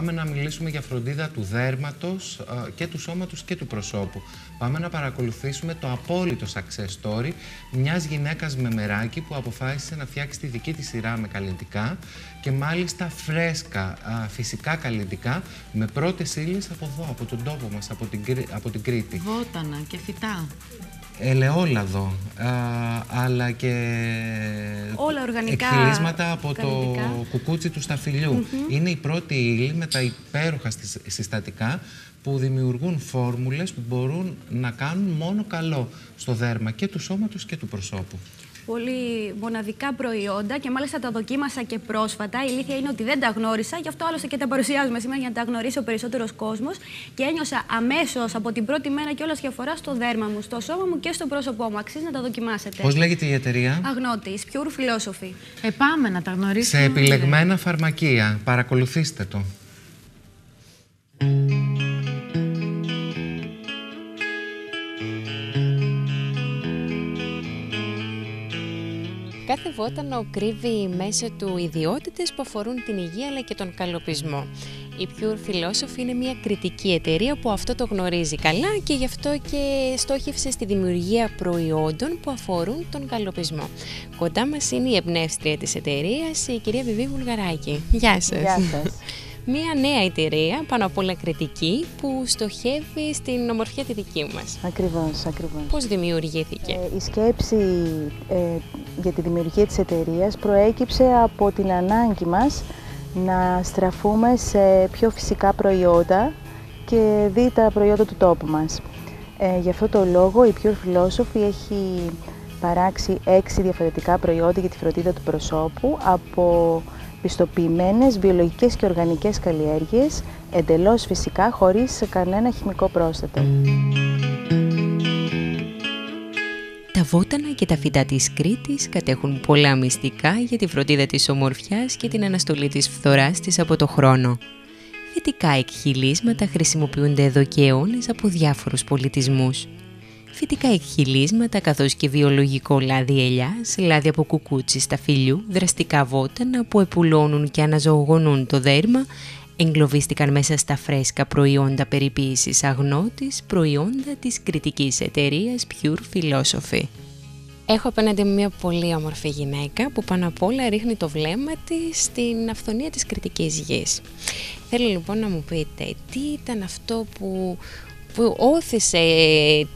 πάμε να μιλήσουμε για φροντίδα του δέρματος και του σώματος και του προσώπου. Πάμε να παρακολουθήσουμε το απόλυτο success story μιας γυναίκας με μεράκι που αποφάσισε να φτιάξει τη δική της σειρά με καλλυντικά και μάλιστα φρέσκα, φυσικά καλλυντικά, με πρώτες ύλες από εδώ, από τον τόπο μας, από την Κρήτη. Βότανα και φυτά. Ελαιόλαδο, αλλά και όλα οργανικά εκχυλίσματα από καλλιντικά. το κουκούτσι του σταφυλιού. Είναι η πρώτη ύλη με τα υπέροχα συστατικά που δημιουργούν φόρμουλες που μπορούν να κάνουν μόνο καλό στο δέρμα και του σώματος και του προσώπου. Πολύ μοναδικά προϊόντα και μάλιστα τα δοκίμασα και πρόσφατα. Η αλήθεια είναι ότι δεν τα γνώρισα, γι' αυτό άλλωστε και τα παρουσιάζουμε σήμερα για να τα γνωρίσει ο περισσότερος κόσμος. Και ένιωσα αμέσως από την πρώτη μέρα κιόλας διαφορά στο δέρμα μου, στο σώμα μου και στο πρόσωπό μου. Αξίζει να τα δοκιμάσετε. Πώς λέγεται η εταιρεία? Αγνώτης, Pure Philosophy. Πάμε να τα γνωρίσουμε. Σε επιλεγμένα φαρμακεία. Παρακολουθήστε το. Κάθε βότανο κρύβει μέσα του ιδιότητες που αφορούν την υγεία αλλά και τον καλοπισμό. Η Pure Philosophy είναι μια κριτική εταιρεία που αυτό το γνωρίζει καλά και γι' αυτό και στόχευσε στη δημιουργία προϊόντων που αφορούν τον καλοπισμό. Κοντά μας είναι η εμπνεύστρια της εταιρείας, η κυρία Βιβί Βουλγαράκη. Γεια σας. Γεια σας. Μια νέα εταιρεία, πάνω απ' όλα κριτική, που στοχεύει στην ομορφιά τη δική μας. Ακριβώς, ακριβώς. Πώς δημιουργήθηκε? Η σκέψη για τη δημιουργία της εταιρείας προέκυψε από την ανάγκη μας να στραφούμε σε πιο φυσικά προϊόντα και δει τα προϊόντα του τόπου μας. Γι' αυτό το λόγο η Pure Philosophy έχει παράξει 6 διαφορετικά προϊόντα για τη φροντίδα του προσώπου από πιστοποιημένες βιολογικές και οργανικές καλλιέργειες, εντελώς φυσικά, χωρίς κανένα χημικό πρόσθετο. Τα βότανα και τα φυτά της Κρήτης κατέχουν πολλά μυστικά για τη φροντίδα της ομορφιάς και την αναστολή της φθοράς της από το χρόνο. Φυτικά εκχυλίσματα χρησιμοποιούνται εδώ και αιώνες από διάφορους πολιτισμούς. Φυτικά εκχυλίσματα καθώς και βιολογικό λάδι ελιάς, λάδι από κουκούτσι σταφυλιού, δραστικά βότανα που επουλώνουν και αναζωογονούν το δέρμα, εγκλωβίστηκαν μέσα στα φρέσκα προϊόντα περιποίησης Αγνώτης, προϊόντα της κριτικής εταιρείας Pure Philosophy. Έχω απέναντι μου μια πολύ όμορφη γυναίκα που πάνω απ' όλα ρίχνει το βλέμμα της στην αυθονία της κριτικής γης. Θέλω λοιπόν να μου πείτε τι ήταν αυτό που όθησε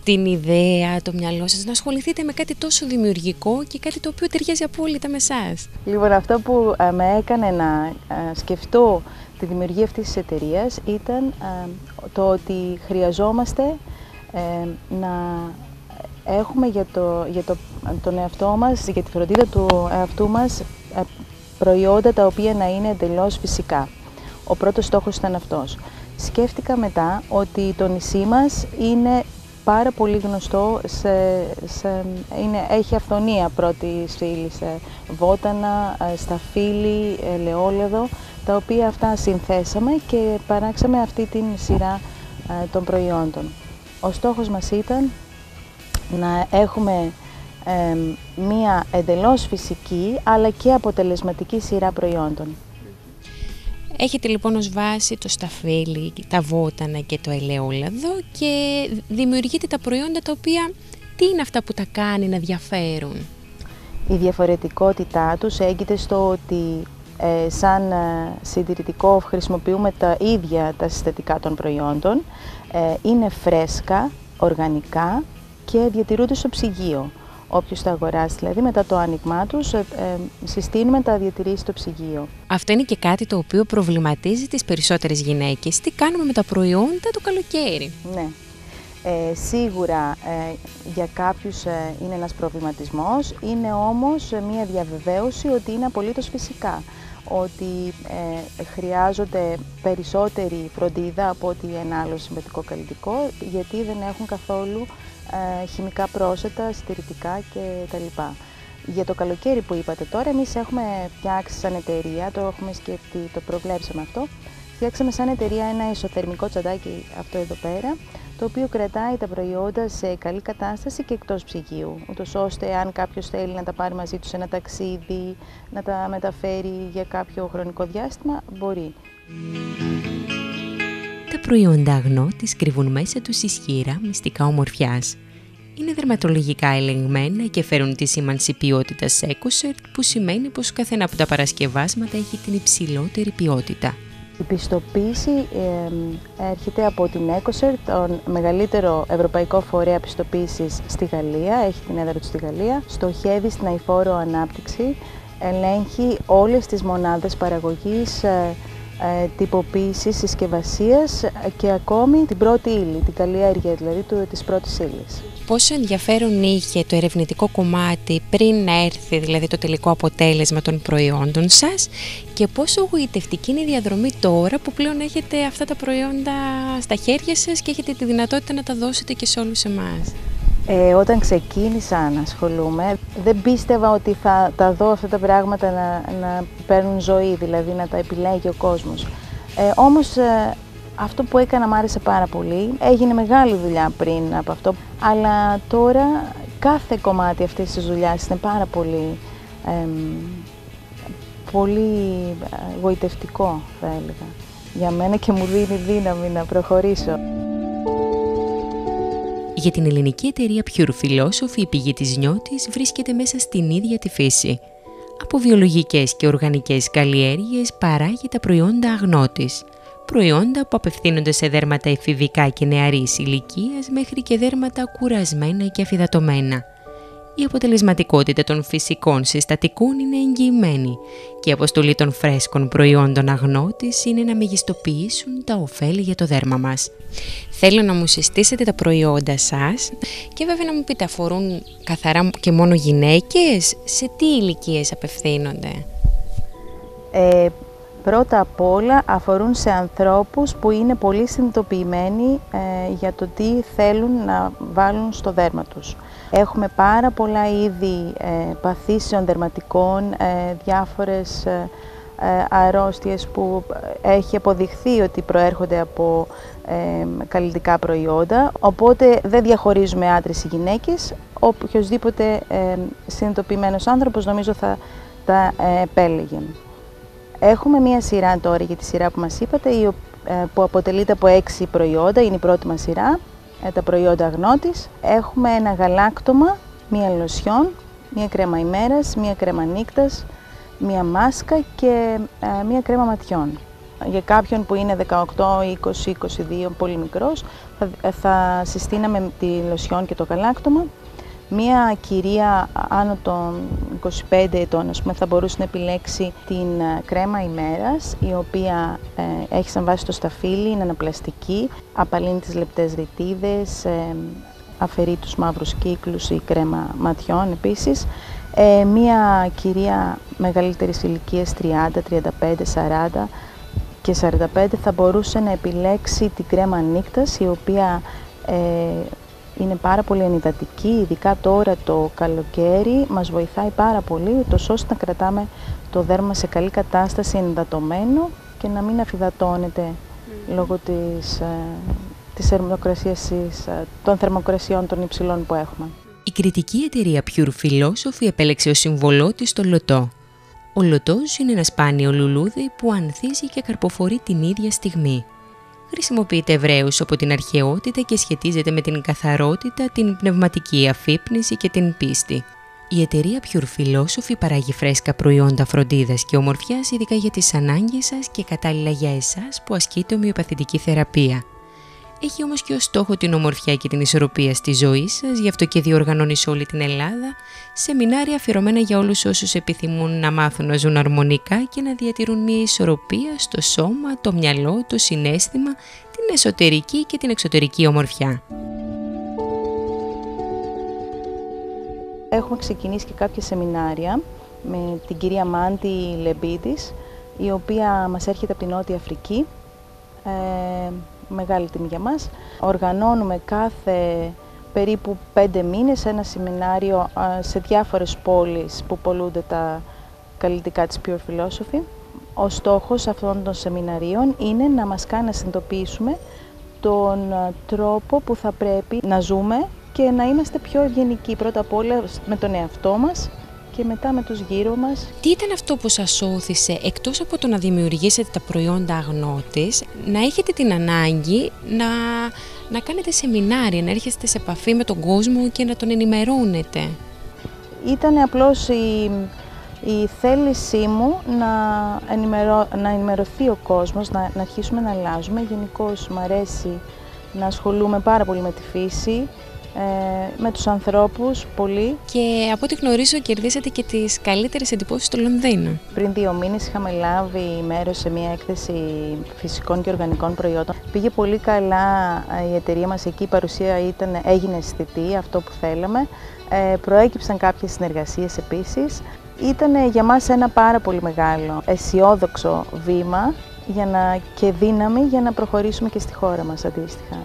την ιδέα, το μυαλό σας να ασχοληθείτε με κάτι τόσο δημιουργικό και κάτι το οποίο ταιριάζει απόλυτα με εσάς? Λοιπόν, αυτό που με έκανε να σκεφτώ τη δημιουργία αυτής της εταιρείας ήταν το ότι χρειαζόμαστε να έχουμε για τον εαυτό μας, για τη φροντίδα του εαυτού μας, προϊόντα τα οποία να είναι εντελώς φυσικά. Ο πρώτος στόχος ήταν αυτός. Σκέφτηκα μετά ότι το νησί μας είναι πάρα πολύ γνωστό, έχει αυθονία πρώτης ύλης, βότανα, σταφύλι, ελαιόλαδο, τα οποία αυτά συνθέσαμε και παράξαμε αυτή την σειρά των προϊόντων. Ο στόχος μας ήταν να έχουμε μία εντελώς φυσική αλλά και αποτελεσματική σειρά προϊόντων. Έχετε λοιπόν ως βάση το σταφύλι, τα βότανα και το ελαιόλαδο και δημιουργείτε τα προϊόντα τα οποία τι είναι αυτά που τα κάνει να διαφέρουν? Η διαφορετικότητά τους έγκυται στο ότι σαν συντηρητικό χρησιμοποιούμε τα ίδια τα συστατικά των προϊόντων, είναι φρέσκα, οργανικά και διατηρούνται στο ψυγείο. Όποιος τα αγοράσει, δηλαδή μετά το άνοιγμά τους, συστήνουμε να τα διατηρήσει στο ψυγείο. Αυτό είναι και κάτι το οποίο προβληματίζει τις περισσότερες γυναίκες. Τι κάνουμε με τα προϊόντα το καλοκαίρι? Ναι. Σίγουρα για κάποιους είναι ένας προβληματισμός, είναι όμως μια διαβεβαίωση ότι είναι απολύτως φυσικά. Ότι χρειάζονται περισσότερη φροντίδα από ότι ένα άλλο συμβατικό καλλιτικό, γιατί δεν έχουν καθόλου χημικά πρόσθετα, συντηρητικά κτλ. Για το καλοκαίρι που είπατε τώρα, εμείς έχουμε φτιάξει σαν εταιρεία, το έχουμε σκεφτεί, το προβλέψαμε αυτό, φτιάξαμε σαν εταιρεία ένα ισοθερμικό τσαντάκι, αυτό εδώ πέρα, το οποίο κρατάει τα προϊόντα σε καλή κατάσταση και εκτός ψυγείου, ούτως ώστε αν κάποιος θέλει να τα πάρει μαζί του σε ένα ταξίδι, να τα μεταφέρει για κάποιο χρονικό διάστημα, μπορεί. προϊόντα αγνώτης κρύβουν μέσα τους ισχυρά μυστικά ομορφιάς. Είναι δερματολογικά ελεγμένα και φέρουν τη σήμανση ποιότητας EcoCert, που σημαίνει πως καθένα από τα παρασκευάσματα έχει την υψηλότερη ποιότητα. Η πιστοποίηση έρχεται από την EcoCert, τον μεγαλύτερο ευρωπαϊκό φορέα πιστοποίησης στη Γαλλία, έχει την έδρα του στη Γαλλία, στοχεύει στην αειφόρο ανάπτυξη, ελέγχει όλες τις μονάδες παραγωγής, τυποποίησης, συσκευασίας και ακόμη την πρώτη ύλη, την καλλιέργεια δηλαδή της πρώτης ύλης. Πόσο ενδιαφέρον είχε το ερευνητικό κομμάτι πριν να έρθει δηλαδή το τελικό αποτέλεσμα των προϊόντων σας και πόσο γοητευτική είναι η διαδρομή τώρα που πλέον έχετε αυτά τα προϊόντα στα χέρια σας και έχετε τη δυνατότητα να τα δώσετε και σε όλους εμάς? Όταν ξεκίνησα να ασχολούμαι, δεν πίστευα ότι θα τα δω αυτά τα πράγματα να παίρνουν ζωή, δηλαδή να τα επιλέγει ο κόσμος. Όμως αυτό που έκανα μ' άρεσε πάρα πολύ. Έγινε μεγάλη δουλειά πριν από αυτό, αλλά τώρα κάθε κομμάτι αυτής της δουλειάς είναι πάρα πολύ γοητευτικό, θα έλεγα, για μένα και μου δίνει δύναμη να προχωρήσω. Για την ελληνική εταιρεία Pure Philosophy, η πηγή της νιώτης βρίσκεται μέσα στην ίδια τη φύση. Από βιολογικές και οργανικές καλλιέργειες παράγει τα προϊόντα αγνώτης. Προϊόντα που απευθύνονται σε δέρματα εφηβικά και νεαρής ηλικίας μέχρι και δέρματα κουρασμένα και αφυδατωμένα. Η αποτελεσματικότητα των φυσικών συστατικών είναι εγγυημένη και η αποστολή των φρέσκων προϊόντων αγνώτης είναι να μεγιστοποιήσουν τα ωφέλη για το δέρμα μας. Θέλω να μου συστήσετε τα προϊόντα σας και βέβαια να μου πείτε, αφορούν καθαρά και μόνο γυναίκες, σε τι ηλικίες απευθύνονται? Πρώτα απ' όλα αφορούν σε ανθρώπους που είναι πολύ συνειδητοποιημένοι για το τι θέλουν να βάλουν στο δέρμα τους. Έχουμε πάρα πολλά είδη παθήσεων δερματικών, διάφορες αρρώστιες που έχει αποδειχθεί ότι προέρχονται από καλλιτικά προϊόντα, οπότε δεν διαχωρίζουμε άντρες ή γυναίκες. Οποιοσδήποτε συνειδητοποιημένος άνθρωπος νομίζω θα τα επέλεγε. Έχουμε μία σειρά τώρα για τη σειρά που μας είπατε, που αποτελείται από 6 προϊόντα, είναι η πρώτη μας σειρά, τα προϊόντα αγνώτης. Έχουμε ένα γαλάκτωμα, μία λοσιόν, μία κρέμα ημέρας, μία κρέμα νύκτας, μία μάσκα και μία κρέμα ματιών. Για κάποιον που είναι 18, 20, 22, πολύ μικρός, θα συστήναμε τη λοσιόν και το γαλάκτωμα. Μία κυρία άνω των 25 ετών, ας πούμε, θα μπορούσε να επιλέξει την κρέμα ημέρας, η οποία έχει σαν βάση το σταφύλι, είναι αναπλαστική, απαλύνει τις λεπτές ρητίδες, αφαιρεί τους μαύρους κύκλους, η κρέμα ματιών επίσης. Μία κυρία μεγαλύτερης ηλικίας, 30, 35, 40 και 45, θα μπορούσε να επιλέξει την κρέμα νύκτας, η οποία είναι πάρα πολύ ενυδατική, ειδικά τώρα το καλοκαίρι, μας βοηθάει πάρα πολύ, ούτως ώστε να κρατάμε το δέρμα σε καλή κατάσταση, ενυδατωμένο και να μην αφυδατώνεται λόγω των θερμοκρασιών των υψηλών που έχουμε. Η κριτική εταιρεία Pure Philosophy επέλεξε ως σύμβολό της το λωτό. Ο λωτός είναι ένα σπάνιο λουλούδι που ανθίζει και καρποφορεί την ίδια στιγμή. Χρησιμοποιείται ευρέως από την αρχαιότητα και σχετίζεται με την καθαρότητα, την πνευματική αφύπνιση και την πίστη. Η εταιρεία Pure Philosophy παράγει φρέσκα προϊόντα φροντίδας και ομορφιάς, ειδικά για τις ανάγκες σας και κατάλληλα για εσάς που ασκείτε ομοιοπαθητική θεραπεία. Έχει όμως και ως στόχο την ομορφιά και την ισορροπία στη ζωή σας, γι' αυτό και διοργανώνει σε όλη την Ελλάδα σεμινάρια αφιερωμένα για όλους όσους επιθυμούν να μάθουν να ζουν αρμονικά και να διατηρούν μια ισορροπία στο σώμα, το μυαλό, το συναίσθημα, την εσωτερική και την εξωτερική ομορφιά. Έχουμε ξεκινήσει και κάποια σεμινάρια με την κυρία Μάντι Λεμπίδης, η οποία μας έρχεται από την Νότια Αφρική. Μεγάλη τιμή για μας. Οργανώνουμε κάθε περίπου 5 μήνες ένα σεμινάριο σε διάφορες πόλεις που πωλούνται τα καλλιτικά της Pure Philosophy. Ο στόχος αυτών των σεμιναρίων είναι να μας κάνει να συνειδητοποιήσουμε τον τρόπο που θα πρέπει να ζούμε και να είμαστε πιο ευγενικοί πρώτα απ' όλα με τον εαυτό μας και μετά με τους γύρω μας. Τι ήταν αυτό που σας όθησε, εκτός από το να δημιουργήσετε τα προϊόντα Αγνώτης, να έχετε την ανάγκη να κάνετε σεμινάρια, να έρχεστε σε επαφή με τον κόσμο και να τον ενημερώνετε? Ήταν απλώς η θέλησή μου να ενημερωθεί ο κόσμος, να αρχίσουμε να αλλάζουμε. Γενικώς μου αρέσει να ασχολούμαι πάρα πολύ με τη φύση, με τους ανθρώπους πολύ. Και από ό,τι γνωρίζω κερδίσατε και τις καλύτερες εντυπώσεις στο Λονδίνο. Πριν 2 μήνες είχαμε λάβει μέρος σε μια έκθεση φυσικών και οργανικών προϊόντων. Πήγε πολύ καλά η εταιρεία μας εκεί, η παρουσία έγινε αισθητή, αυτό που θέλαμε. Προέκυψαν κάποιες συνεργασίες επίσης. Ήταν για μας ένα πάρα πολύ μεγάλο αισιόδοξο βήμα και δύναμη για να προχωρήσουμε και στη χώρα μας αντίστοιχα.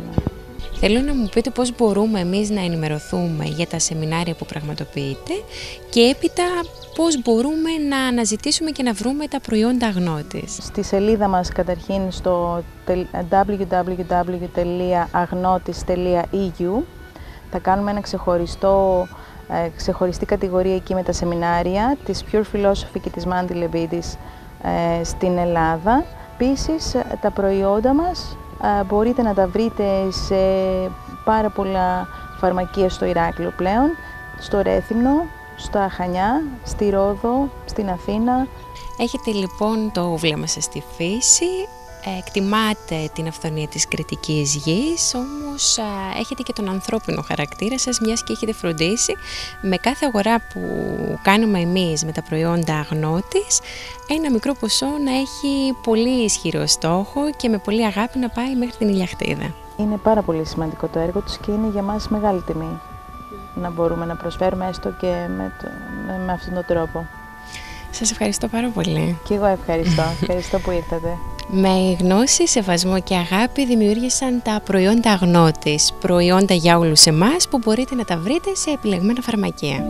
Θέλω να μου πείτε πώς μπορούμε εμείς να ενημερωθούμε για τα σεμινάρια που πραγματοποιείτε και έπειτα πώς μπορούμε να αναζητήσουμε και να βρούμε τα προϊόντα Αγνώτης. Στη σελίδα μας καταρχήν στο www.agnotis.eu θα κάνουμε ένα ξεχωριστή κατηγορία εκεί με τα σεμινάρια της Pure Philosophy και της Mandy Levitis στην Ελλάδα. Επίσης τα προϊόντα μας μπορείτε να τα βρείτε σε πάρα πολλά φαρμακεία στο Ηράκλειο πλέον, στο Ρέθυμνο, στα Χανιά, στη Ρόδο, στην Αθήνα. Έχετε λοιπόν το βλέμμα σας στη φύση, εκτιμάτε την αυθονία της κριτικής γης, όμως έχετε και τον ανθρώπινο χαρακτήρα σας, μιας και έχετε φροντίσει με κάθε αγορά που κάνουμε εμείς με τα προϊόντα Αγνώτης ένα μικρό ποσό να έχει πολύ ισχυρό στόχο και με πολύ αγάπη να πάει μέχρι την ηλιακτίδα. Είναι πάρα πολύ σημαντικό το έργο τους και είναι για μας μεγάλη τιμή να μπορούμε να προσφέρουμε έστω και με αυτόν τον τρόπο. Σας ευχαριστώ πάρα πολύ. Και εγώ ευχαριστώ. Ευχαριστώ που ήρθατε. Με γνώση, σεβασμό και αγάπη δημιούργησαν τα προϊόντα Αγνώτης, προϊόντα για όλους εμάς που μπορείτε να τα βρείτε σε επιλεγμένα φαρμακεία.